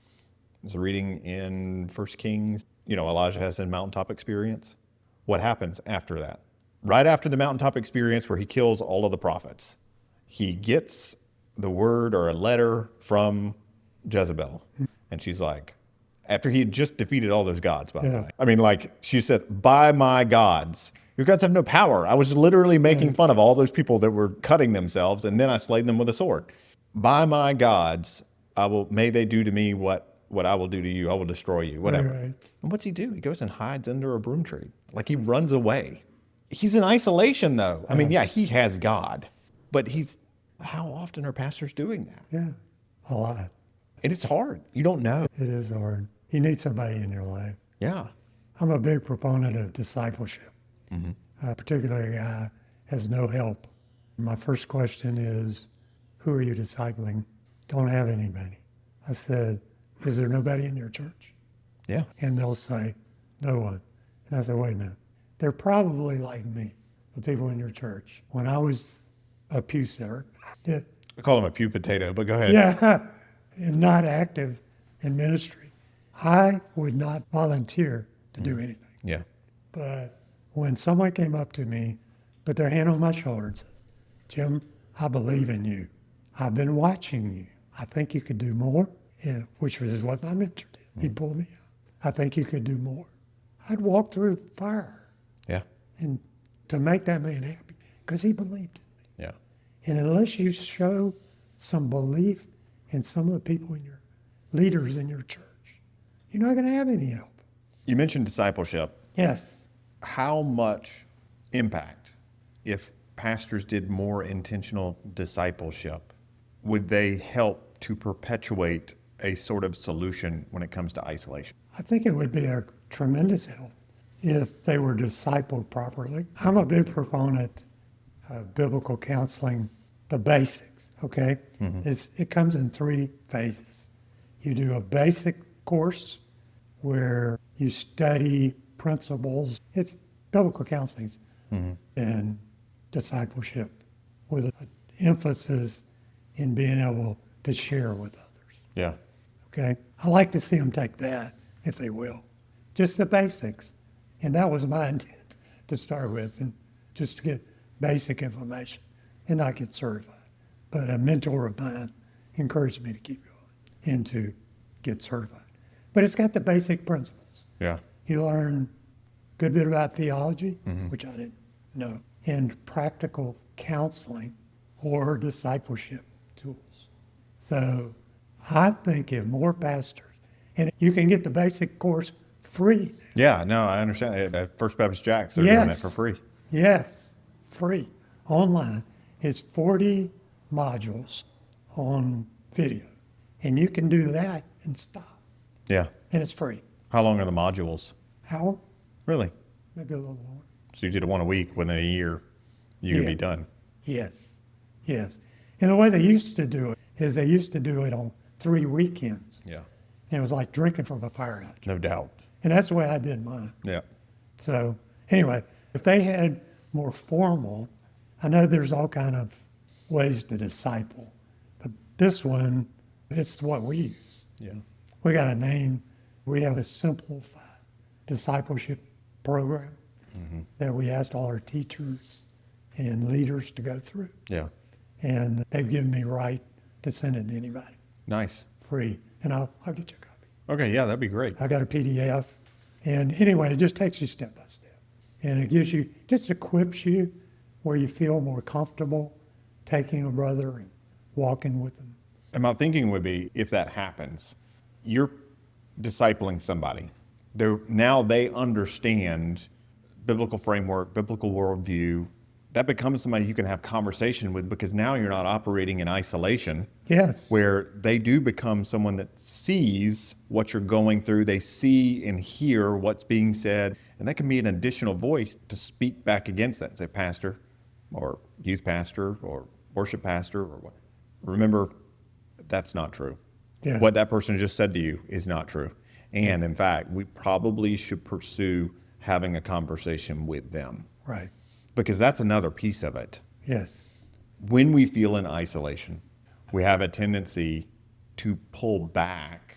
a reading in 1 Kings, Elijah has a mountaintop experience. What happens after that? Right after the mountaintop experience where he kills all of the prophets, he gets the word or a letter from Jezebel. And she's like, after he had just defeated all those gods, by the way. She said, by my gods, your gods have no power. I was literally making fun of all those people that were cutting themselves, and then I slayed them with a sword. By my gods, may they do to me what I will do to you. I will destroy you, whatever. Right. And what's he do? He goes and hides under a broom tree. Like he runs away. He's in isolation though. He has God, but how often are pastors doing that? Yeah. A lot. And it's hard. You don't know. It is hard. You need somebody in your life. Yeah. I'm a big proponent of discipleship. Particularly a guy has no help. My first question is, who are you discipling? Don't have anybody. I said, is there nobody in your church? Yeah. And they'll say, no one. And I said, wait a minute. They're probably like me, the people in your church. When I was a pew sitter, I call him a pew potato, but go ahead. yeah, and not active in ministry, I would not volunteer to do anything. Yeah. But when someone came up to me, put their hand on my shoulder and said, Jim, I believe in you. I've been watching you. I think you could do more, which was what my mentor did. He pulled me out. I think you could do more. I'd walk through fire. Yeah. And to make that man happy, because he believed in me. Yeah. And unless you show some belief in some of the people in your leaders in your church, you're not going to have any help. You mentioned discipleship. Yes. How much impact, if pastors did more intentional discipleship, would they help to perpetuate a sort of solution when it comes to isolation? I think it would be a tremendous help if they were discipled properly. I'm a big proponent of biblical counseling, the basics, okay? It comes in 3 phases. You do a basic course where you study principles. It's biblical counseling and discipleship with an emphasis in being able to share with others. Yeah. Okay? I like to see them take that, if they will. Just the basics. And that was my intent to start with, and just to get basic information and not get certified. But a mentor of mine encouraged me to keep going and to get certified. But it's got the basic principles. Yeah. You learn a good bit about theology, which I didn't know, and practical counseling or discipleship tools. So I think if more pastors, and you can get the basic course free. Yeah, no, I understand. At First Baptist Jacks, they're doing that for free. Yes, free, online. It's 40 modules on video. And you can do that and stop. Yeah. And it's free. How long are the modules? Hour, Really? maybe a little more. So you did it one a week, within a year, you could be done. Yes, yes. And the way they used to do it is they used to do it on 3 weekends. Yeah. And it was like drinking from a fire hydrant. No doubt. And that's the way I did mine. Yeah. So anyway, if they had more formal, I know there's all kind of ways to disciple, but This one, it's what we use. Yeah. We got a name. We have a simplified discipleship program that we asked all our teachers and leaders to go through. Yeah. And they've given me right to send it to anybody, Nice. free. And I'll get you a copy. Okay. Yeah, that'd be great. I got a PDF. And anyway, it just takes you step by step. And it gives you, just equips you where you feel more comfortable taking a brother and walking with them. And my thinking would be, if that happens, you're discipling somebody. Now they understand biblical framework, biblical worldview. That becomes somebody you can have conversation with, because now you're not operating in isolation. Yes. Where they do become someone that sees what you're going through. They see and hear what's being said, and that can be an additional voice to speak back against that and say, pastor or youth pastor or worship pastor or what. Remember, that's not true. Yeah. What that person just said to you is not true. And in fact, we probably should pursue having a conversation with them, Right. because that's another piece of it. Yes. When we feel in isolation, we have a tendency to pull back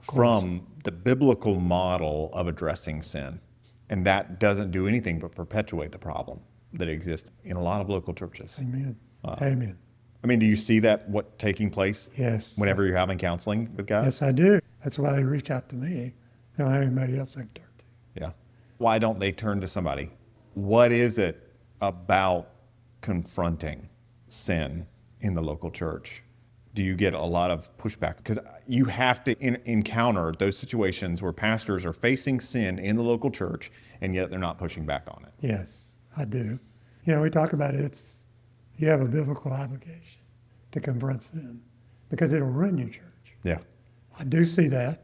from the biblical model of addressing sin. And that doesn't do anything but perpetuate the problem that exists in a lot of local churches. Amen. Amen. I mean, do you see that taking place Yes. whenever you're having counseling with guys? Yes, I do. That's why they reach out to me. They don't have anybody else they can turn to. Yeah. Why don't they turn to somebody? What is it about confronting sin in the local church? Do you get a lot of pushback? Because you have to encounter those situations where pastors are facing sin in the local church, and yet they're not pushing back on it. Yes, I do. You know, we talk about you have a biblical obligation to confront sin because it'll ruin your church. Yeah. I do see that,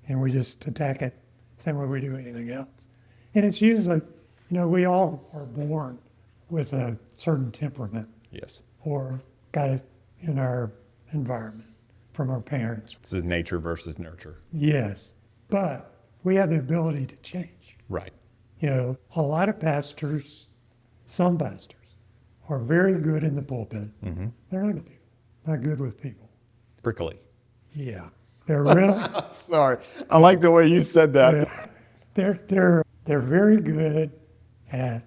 and we just attack it same way we do anything else. And it's usually, we all are born with a certain temperament Yes. or got it in our environment from our parents. This is nature versus nurture. Yes, but we have the ability to change. Right. A lot of pastors, some pastors, are very good in the pulpit. Mm-hmm. They're not good with people. Prickly. Yeah, they're really. Sorry. I like the way you said that. They're very good at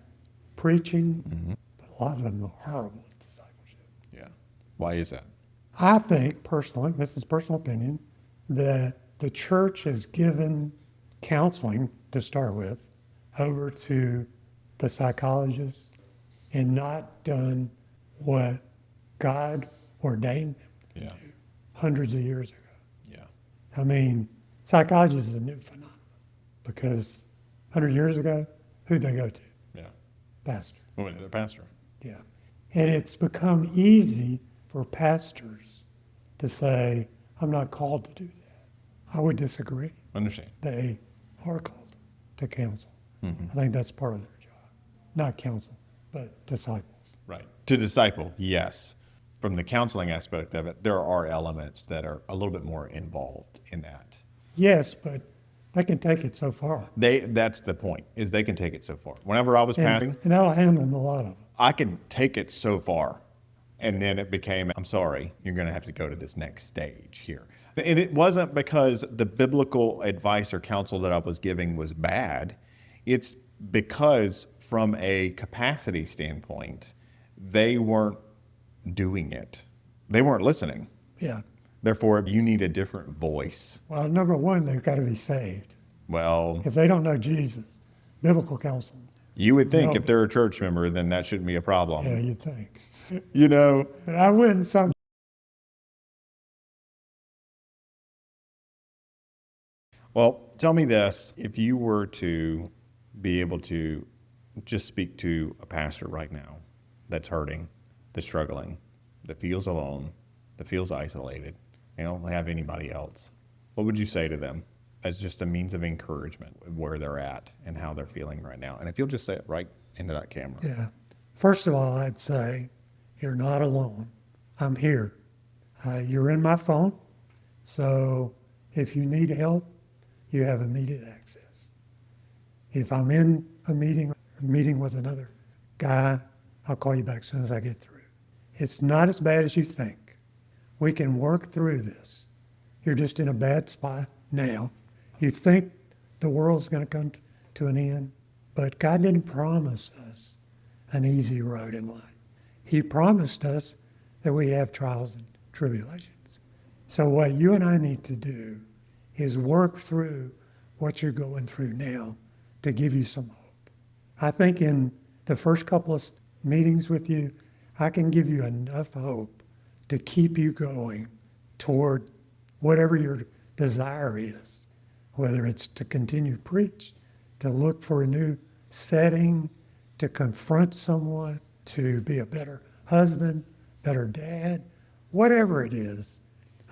preaching, but a lot of them are horrible at discipleship. Yeah. Why is that? I think personally, this is personal opinion, that the church has given counseling to start with over to the psychologists and not done what God ordained them to do hundreds of years ago. Yeah. I mean, psychology is a new phenomenon because 100 years ago, who'd they go to? Yeah. Pastor. Well, another pastor. Yeah. And it's become easy for pastors to say, I'm not called to do that. I would disagree. Understand. They are called to counsel. I think that's part of their job. Not counsel, but disciple. Right. To disciple, yes. From the counseling aspect of it, there are elements that are a little bit more involved in that. Yes, but they can take it so far. That's the point, is they can take it so far. Whenever I was pastoring, And that'll handle a lot of them. I could take it so far. And then it became, I'm sorry, you're going to have to go to this next stage here. And it wasn't because the biblical advice or counsel that I was giving was bad. It's because from a capacity standpoint, they weren't doing it. They weren't listening. Yeah. Therefore, you need a different voice. Well, number one, they've got to be saved. Well, If they don't know Jesus, biblical counseling, you would think No. if they're a church member, then that shouldn't be a problem. yeah, you'd think. But I wouldn't some. Well, tell me this. If you were to be able to just speak to a pastor right now that's hurting, that's struggling, that feels alone, that feels isolated, they don't have anybody else, what would you say to them as just a means of encouragement of where they're at and how they're feeling right now? And if you'll just say it right into that camera. Yeah. First of all, I'd say you're not alone. I'm here. You're in my phone. So if you need help, you have immediate access. If I'm in a meeting with another guy, I'll call you back as soon as I get through. It's not as bad as you think. We can work through this. You're just in a bad spot now. You think the world's going to come to an end, but God didn't promise us an easy road in life. He promised us that we'd have trials and tribulations. So what you and I need to do is work through what you're going through now to give you some hope. I think in the first couple of meetings with you, I can give you enough hope to keep you going toward whatever your desire is, whether it's to continue to preach, to look for a new setting, to confront someone, to be a better husband, better dad, whatever it is.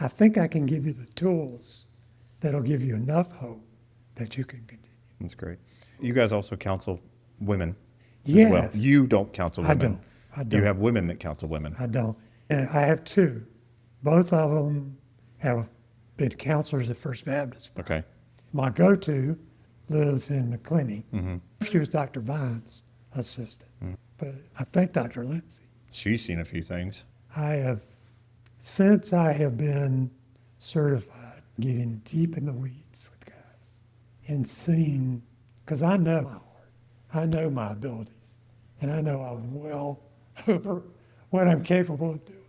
I think I can give you the tools that'll give you enough hope that you can continue. That's great. You guys also counsel women Yes. as well. You don't counsel women. I don't. You have women that counsel women. I don't. And I have two. Both of them have been counselors at First Baptist. Okay. My go-to lives in McClinney. Mm-hmm. She was Dr. Vine's assistant, but I think Dr. Lindsay. She's seen a few things. Since I have been certified, getting deep in the weeds with guys and seeing, because I know my heart, I know my abilities, and I know I'm well over what I'm capable of doing,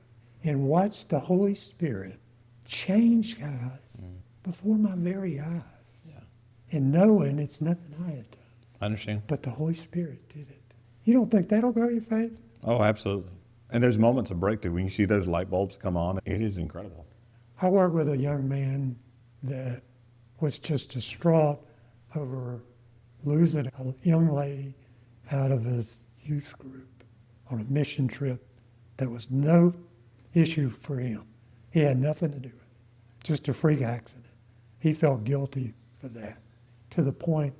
and watch the Holy Spirit change guys before my very eyes. Yeah. And knowing it's nothing I had done, I understand. but the Holy Spirit did it. You don't think that'll grow your faith? Oh, absolutely. And there's moments of breakthrough when you see those light bulbs come on. It is incredible. I worked with a young man that was just distraught over losing a young lady out of his youth group on a mission trip that was no issue for him. He had nothing to do with it, just a freak accident. He felt guilty for that to the point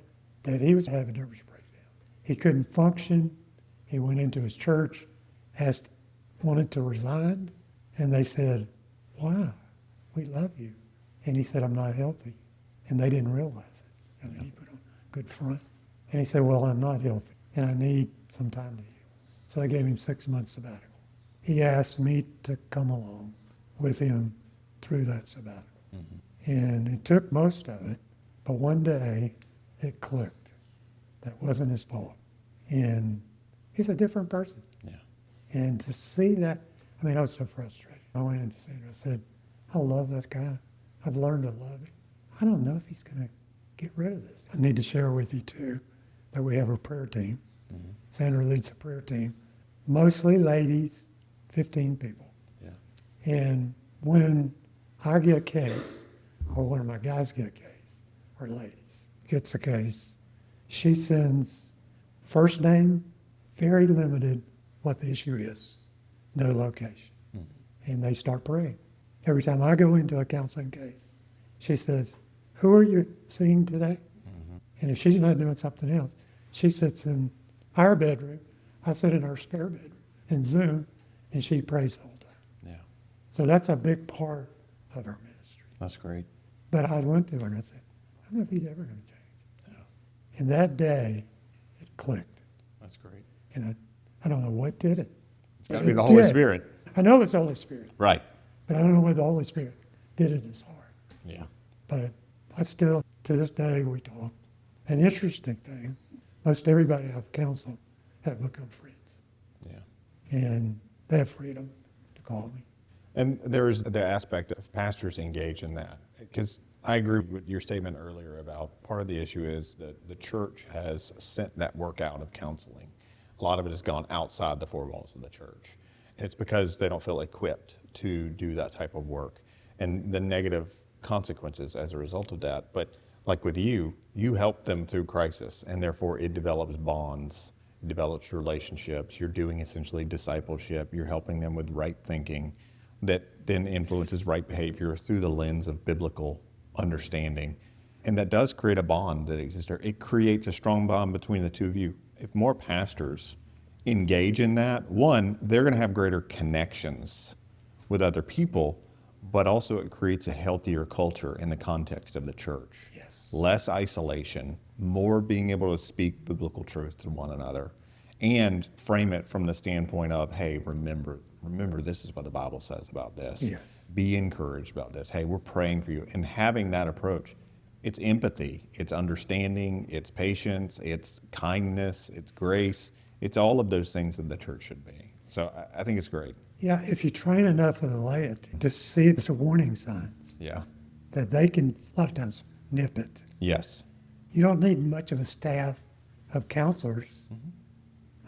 that he was having a nervous breakdown. He couldn't function. He went into his church, wanted to resign, and they said, "Why? We love you." And he said, "I'm not healthy." And they didn't realize it. I mean, he put on a good front. And he said, "Well, I'm not healthy, and I need some time to heal." So I gave him 6 months sabbatical. He asked me to come along with him through that sabbatical. Mm-hmm. And it took most of it, but one day it clicked. That wasn't his fault. And he's a different person. Yeah. And to see that, I mean, I was so frustrated. I went into Sandra, I said, "I love that guy. I've learned to love him. I don't know if he's going to get rid of this." I need to share with you, too, that we have a prayer team. Mm-hmm. Sandra leads a prayer team, mostly ladies, 15 people. Yeah. And when I get a case, or one of my guys get a case, or ladies gets a case, she sends first name, very limited what the issue is, no location. Mm-hmm. And they start praying. Every time I go into a counseling case, she says, "Who are you seeing today?" Mm-hmm. And if she's not doing something else, she sits in our bedroom, I sit in our spare bedroom, in Zoom, and she prays the whole time. Yeah. So that's a big part of our ministry. That's great. But I went to her and I said, "I don't know if he's ever going to change." Yeah. And that day, it clicked. That's great. And I don't know what did it. It's got to be the Holy Spirit. I know it's the Holy Spirit, Right. but I don't know what the Holy Spirit did in his heart. Yeah. But I still, to this day, we talk. An interesting thing, most everybody I've counseled have become friends. Yeah. And they have freedom to call me. And there's the aspect of pastors engage in that. Because I agree with your statement earlier about part of the issue is that the church has sent that work out of counseling. A lot of it has gone outside the four walls of the church. And it's because they don't feel equipped to do that type of work and the negative consequences as a result of that. But like with you help them through crisis, and therefore it develops bonds, it develops relationships. You're doing essentially discipleship. You're helping them with right thinking that then influences right behavior through the lens of biblical understanding. And that does create a bond that exists there. It creates a strong bond between the two of you. If more pastors engage in that, one, they're going to have greater connections with other people, but also it creates a healthier culture in the context of the church. Yes. Less isolation, more being able to speak biblical truth to one another, and frame it from the standpoint of, hey, remember remember, this is what the Bible says about this. Yes. Be encouraged about this. Hey, we're praying for you. And having that approach, it's empathy, it's understanding, it's patience, it's kindness, it's grace. It's all of those things that the church should be. So I think it's great. Yeah, if you train enough of the laity to see the warning signs, Yeah. that they can, a lot of times, nip it. Yes. You don't need much of a staff of counselors.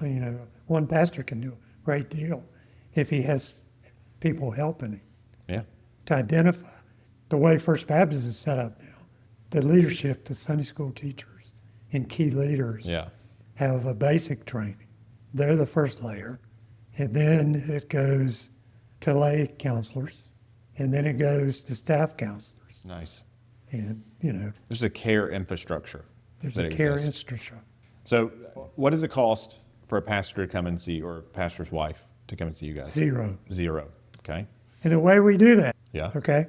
You know, one pastor can do a great deal if he has people helping him Yeah. to identify. The way First Baptist is set up now, the leadership, the Sunday school teachers and key leaders Yeah. have a basic training. They're the first layer. And then it goes to lay counselors. And then it goes to staff counselors. Nice. And, you know, There's a care infrastructure. there's that a care exists. infrastructure. So what does it cost for a pastor to come and see, or a pastor's wife to come and see you guys? Zero. Zero. Okay. And the way we do that, Yeah. okay,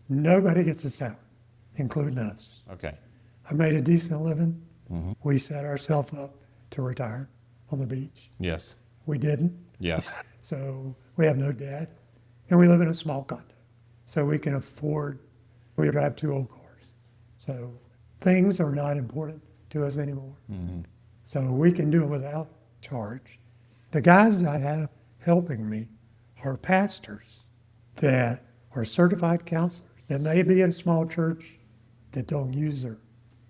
nobody gets a salary, including us. Okay. I made a decent living. We set ourselves up to retire on the beach. Yes. We didn't. Yes. So we have no debt. And we live in a small condo. So we can afford, we drive 2 old cars. So things are not important to us anymore. So we can do it without charge. The guys I have helping me are pastors that are certified counselors that may be in a small church that don't use their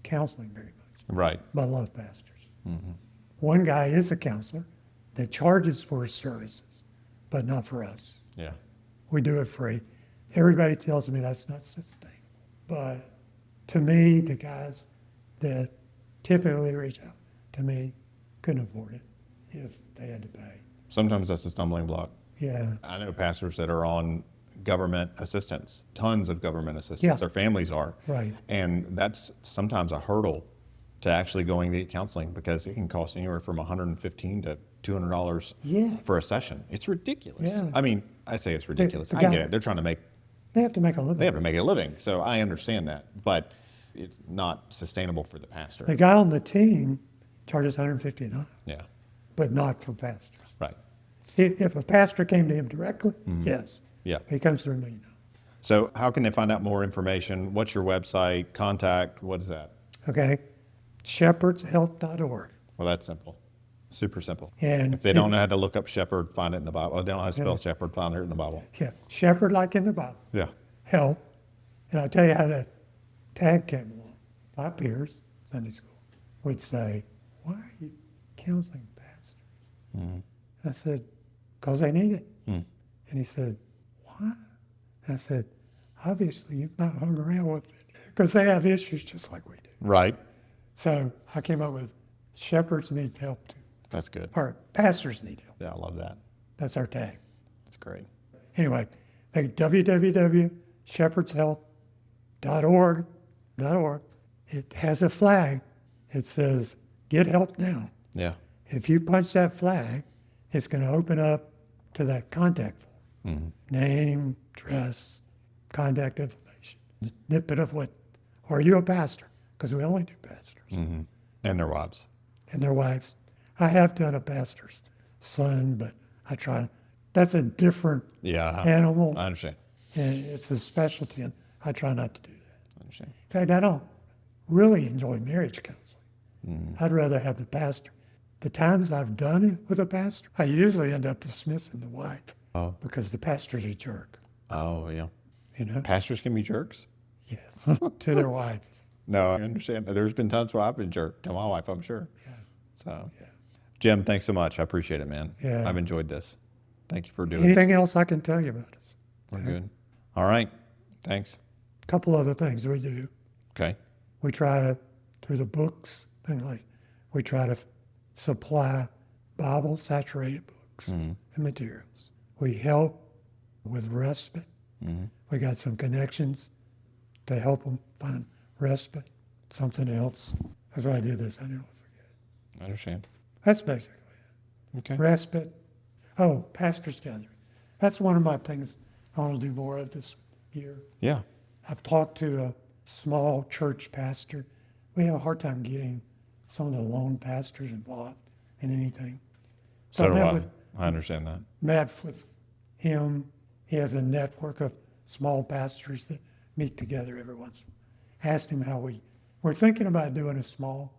counseling very much, Right. but love pastors. One guy is a counselor that charges for his services, but not for us. Yeah. We do it free. Everybody tells me that's not sustainable. But to me, the guys that typically reach out to me couldn't afford it if they had to pay. Sometimes that's a stumbling block. Yeah. I know pastors that are on government assistance, tons of government assistance. Yeah. Their families are. Right. And that's sometimes a hurdle to actually going to get counseling, because it can cost anywhere from $115 to $200 Yes. for a session. It's ridiculous. Yeah. I mean, I say it's ridiculous. the I guy- get it. They're trying to make, They have to make a living. they have to make a living. So I understand that, but it's not sustainable for the pastor. The guy on the team charges $150 an hour, Yeah. but not for pastors. Right. If a pastor came to him directly, yes. Yeah. He comes through me now. So how can they find out more information? What's your website? Contact? What is that? Okay. shepherdshelp.org. Well, that's simple. Super simple. And If they don't know how to look up shepherd, find it in the Bible. If they don't know how to spell Yeah. shepherd, find it in the Bible. Yeah, shepherd like in the Bible. Yeah. Help. And I'll tell you how that tag came along. My peers, Sunday school, would say, "Why are you counseling pastors?" And I said, "Because they need it." And he said, "Why?" And I said, "Obviously you've not hung around with it, because they have issues just like we do." Right. So I came up with shepherds need help too, That's good. or pastors need help. Yeah, I love that. That's our tag. That's great. Anyway, they www.shepherdshelp.org. It has a flag. It says, "Get help now." Yeah. If you punch that flag, it's going to open up to that contact form. Name, address, contact information. Snippet of what, are you a pastor? Because we only do pastors And their wives. and their wives. I have done a pastor's son, but I try, that's a different Yeah. animal. I understand. And it's a specialty, and I try not to do that. I understand. In fact, I don't really enjoy marriage counseling. I'd rather have the pastor. The times I've done it with a pastor, I usually end up dismissing the wife because the pastor's a jerk, Oh, yeah. you know? Pastors can be jerks? Yes, to their wives. No, I understand. There's been times where I've been jerk to my wife, I'm sure. Yeah. So, Jim, thanks so much. I appreciate it, man. Yeah. I've enjoyed this. Thank you for doing it. Anything else I can tell you about it? We're good. All right. Thanks. A couple other things we do. Okay. We try to, through the books, things like, we try to supply Bible saturated books and materials. We help with respite. We got some connections to help them find respite, something else. That's why I did this. I didn't want to forget. I understand. That's basically it. Okay. Respite. Oh, pastors gathering. That's one of my things I want to do more of this year. Yeah. I've talked to a small church pastor. We have a hard time getting some of the lone pastors involved in anything. So do met I. with I understand that. met with him. He has a network of small pastors that meet together every once in a while. Asked him how we're thinking about doing a small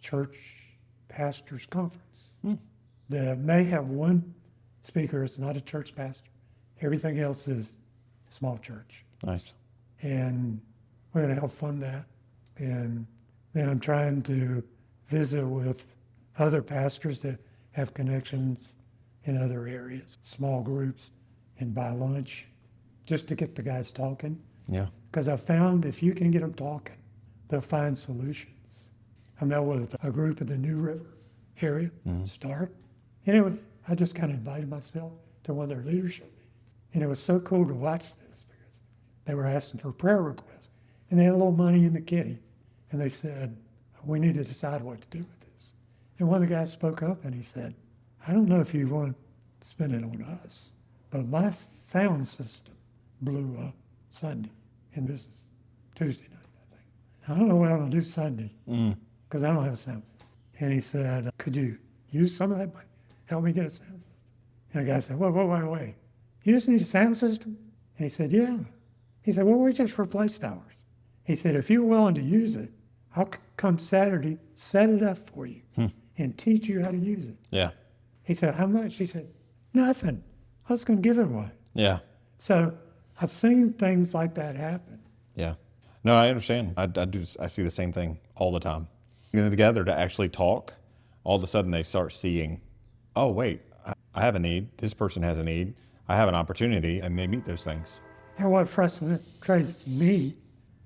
church pastors conference that may have one speaker. It's not a church pastor. Everything else is small church. Nice. And we're going to help fund that. And then I'm trying to visit with other pastors that have connections in other areas, small groups, and buy lunch, just to get the guys talking. Yeah. Because I found if you can get them talking, they'll find solutions. I met with a group in the New River area, Stark, and I just kind of invited myself to one of their leadership meetings. And it was so cool to watch this because they were asking for prayer requests. And they had a little money in the kitty. And they said, we need to decide what to do with this. And one of the guys spoke up and he said, I don't know if you want to spend it on us, but my sound system blew up Sunday. And this is Tuesday night, I think. I don't know what I'm going to do Sunday because I don't have a sound system. And he said, could you use some of that money? Help me get a sound system. And the guy said, wait. You just need a sound system? And he said, yeah. He said, well, we just replaced ours. He said, if you're willing to use it, I'll come Saturday, set it up for you and teach you how to use it. Yeah. He said, how much? He said, nothing. I was going to give it away. Yeah. So I've seen things like that happen. Yeah. No, I understand. I see the same thing all the time. Getting together to actually talk, all of a sudden they start seeing, oh, wait, I have a need. This person has a need. I have an opportunity, and they meet those things. And what frustrates me,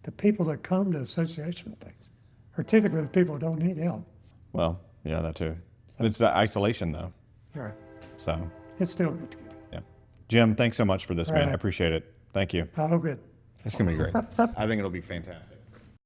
the people that come to associational things are typically the people who don't need help. Well, yeah, that too. It's that isolation, though. Right. So, It's still good to get. yeah. Jim, thanks so much for this, man. Right. I appreciate it. Thank you. I hope it It's going to be great. I think it'll be fantastic.